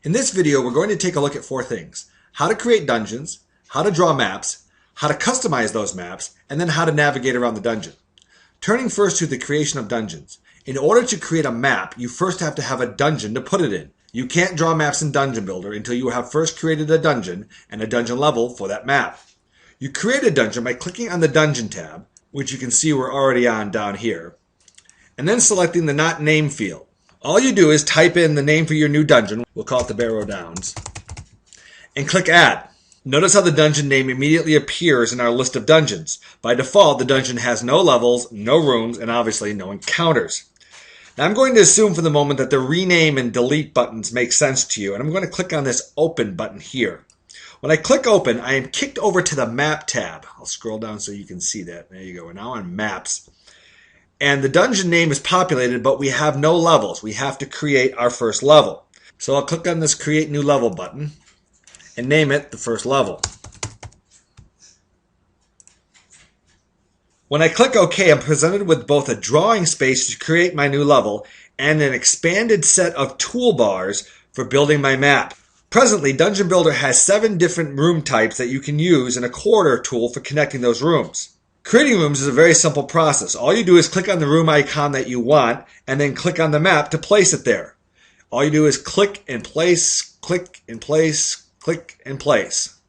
In this video, we're going to take a look at four things: how to create dungeons, how to draw maps, how to customize those maps, and then how to navigate around the dungeon. Turning first to the creation of dungeons. In order to create a map, you first have to have a dungeon to put it in. You can't draw maps in Dungeon Builder until you have first created a dungeon and a dungeon level for that map. You create a dungeon by clicking on the Dungeon tab, which you can see we're already on down here, and then selecting the Not Name field. All you do is type in the name for your new dungeon, we'll call it the Barrow Downs, and click Add. Notice how the dungeon name immediately appears in our list of dungeons. By default, the dungeon has no levels, no rooms, and obviously no encounters. Now I'm going to assume for the moment that the rename and delete buttons make sense to you, and I'm going to click on this Open button here. When I click Open, I am kicked over to the Map tab. I'll scroll down so you can see that. There you go. We're now on Maps. And the dungeon name is populated, but we have no levels. We have to create our first level. So I'll click on this Create New Level button and name it the first level. When I click OK, I'm presented with both a drawing space to create my new level and an expanded set of toolbars for building my map. Presently, Dungeon Builder has 7 different room types that you can use and a corridor tool for connecting those rooms. Creating rooms is a very simple process. All you do is click on the room icon that you want and then click on the map to place it there. All you do is click and place, click and place, click and place.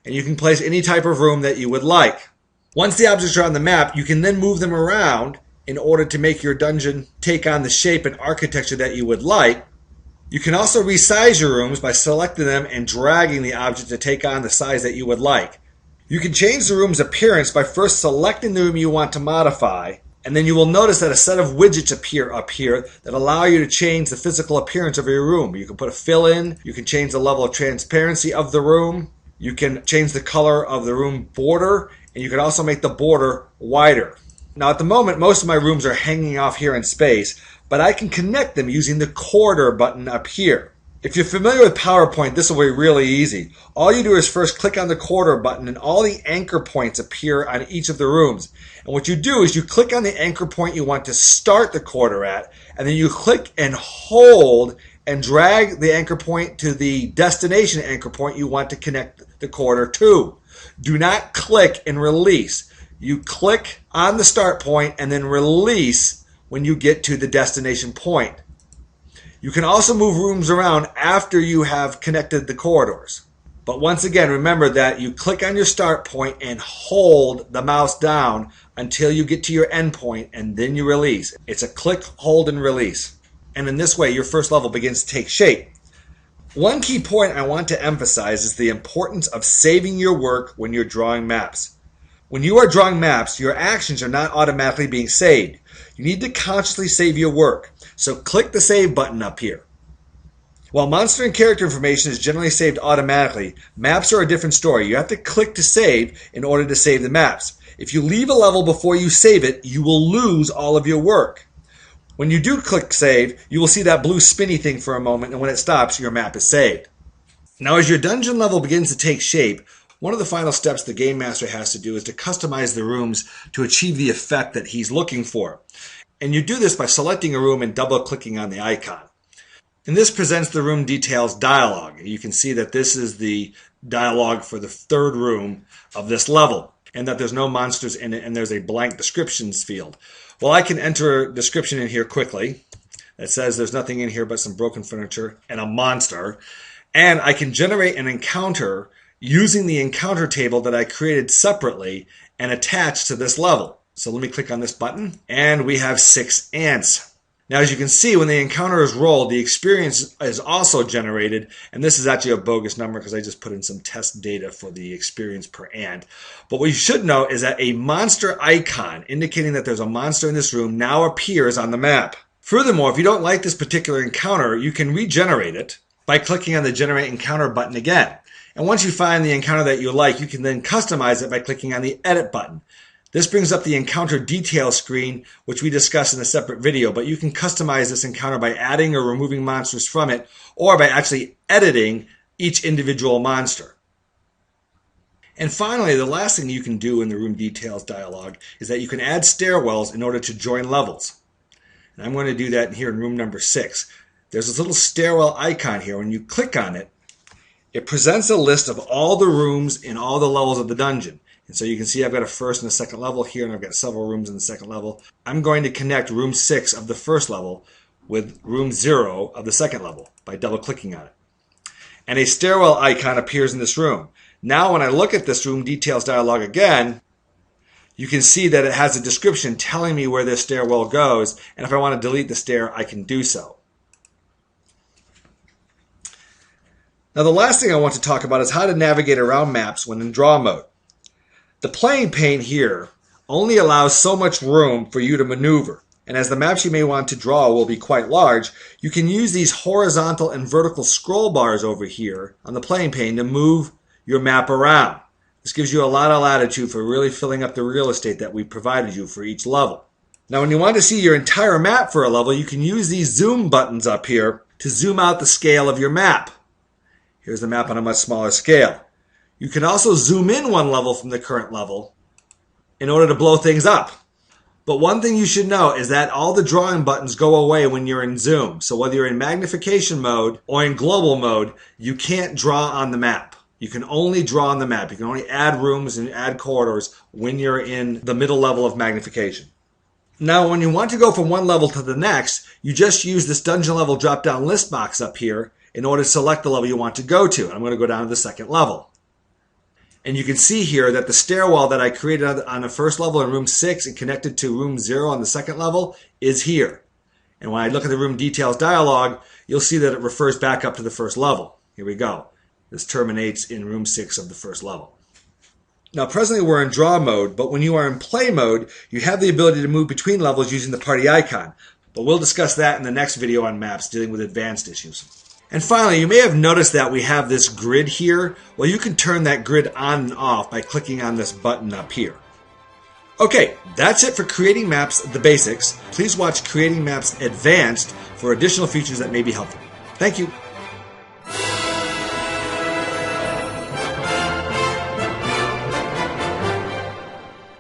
And you can place any type of room that you would like. Once the objects are on the map, you can then move them around in order to make your dungeon take on the shape and architecture that you would like. You can also resize your rooms by selecting them and dragging the object to take on the size that you would like. You can change the room's appearance by first selecting the room you want to modify, and then you will notice that a set of widgets appear up here that allow you to change the physical appearance of your room. You can put a fill in, you can change the level of transparency of the room, you can change the color of the room border, and you can also make the border wider. Now at the moment, most of my rooms are hanging off here in space, but I can connect them using the corridor button up here. If you're familiar with PowerPoint, this will be really easy. All you do is first click on the corridor button and all the anchor points appear on each of the rooms. And what you do is you click on the anchor point you want to start the corridor at, and then you click and hold and drag the anchor point to the destination anchor point you want to connect the corridor to. Do not click and release. You click on the start point and then release when you get to the destination point. You can also move rooms around after you have connected the corridors. But once again, remember that you click on your start point and hold the mouse down until you get to your end point, and then you release. It's a click, hold, and release. And in this way, your first level begins to take shape. One key point I want to emphasize is the importance of saving your work when you're drawing maps. When you are drawing maps, your actions are not automatically being saved. You need to consciously save your work. So click the Save button up here. While monster and character information is generally saved automatically, maps are a different story. You have to click to save in order to save the maps. If you leave a level before you save it, you will lose all of your work. When you do click Save, you will see that blue spinny thing for a moment, and when it stops, your map is saved. Now as your dungeon level begins to take shape, one of the final steps the Game Master has to do is to customize the rooms to achieve the effect that he's looking for. And you do this by selecting a room and double-clicking on the icon. And this presents the room details dialog. You can see that this is the dialog for the third room of this level, and that there's no monsters in it, and there's a blank descriptions field. Well, I can enter a description in here quickly. It says there's nothing in here but some broken furniture and a monster. And I can generate an encounter using the encounter table that I created separately and attach to this level. So let me click on this button, and we have 6 ants. Now as you can see, when the encounter is rolled, the experience is also generated, and this is actually a bogus number because I just put in some test data for the experience per ant. But what you should know is that a monster icon indicating that there's a monster in this room now appears on the map. Furthermore, if you don't like this particular encounter, you can regenerate it by clicking on the Generate Encounter button again. And once you find the encounter that you like, you can then customize it by clicking on the Edit button. This brings up the encounter details screen, which we discussed in a separate video, but you can customize this encounter by adding or removing monsters from it, or by actually editing each individual monster. And finally, the last thing you can do in the room details dialog is that you can add stairwells in order to join levels. And I'm going to do that here in room number 6. there's this little stairwell icon here. When you click on it, it presents a list of all the rooms in all the levels of the dungeon. And so you can see I've got a first and a second level here, and I've got several rooms in the second level. I'm going to connect room 6 of the first level with room 0 of the second level by double-clicking on it. And a stairwell icon appears in this room. Now when I look at this room details dialog again, you can see that it has a description telling me where this stairwell goes, and if I want to delete the stair, I can do so. Now the last thing I want to talk about is how to navigate around maps when in draw mode. The playing pane here only allows so much room for you to maneuver, and as the maps you may want to draw will be quite large, you can use these horizontal and vertical scroll bars over here on the playing pane to move your map around. This gives you a lot of latitude for really filling up the real estate that we provided you for each level. Now when you want to see your entire map for a level, you can use these zoom buttons up here to zoom out the scale of your map. Here's the map on a much smaller scale. You can also zoom in one level from the current level in order to blow things up. But one thing you should know is that all the drawing buttons go away when you're in zoom. So whether you're in magnification mode or in global mode, you can't draw on the map. You can only draw on the map. You can only add rooms and add corridors when you're in the middle level of magnification. Now, when you want to go from one level to the next, you just use this dungeon level drop-down list box up here in order to select the level you want to go to. I'm going to go down to the second level. And you can see here that the stairwell that I created on the first level in room 6 and connected to room 0 on the second level is here. And when I look at the room details dialog, you'll see that it refers back up to the first level. Here we go. This terminates in room 6 of the first level. Now presently we're in draw mode, but when you are in play mode, you have the ability to move between levels using the party icon. But we'll discuss that in the next video on maps dealing with advanced issues. And finally, you may have noticed that we have this grid here. Well, you can turn that grid on and off by clicking on this button up here. Okay, that's it for Creating Maps, the basics. Please watch Creating Maps Advanced for additional features that may be helpful. Thank you.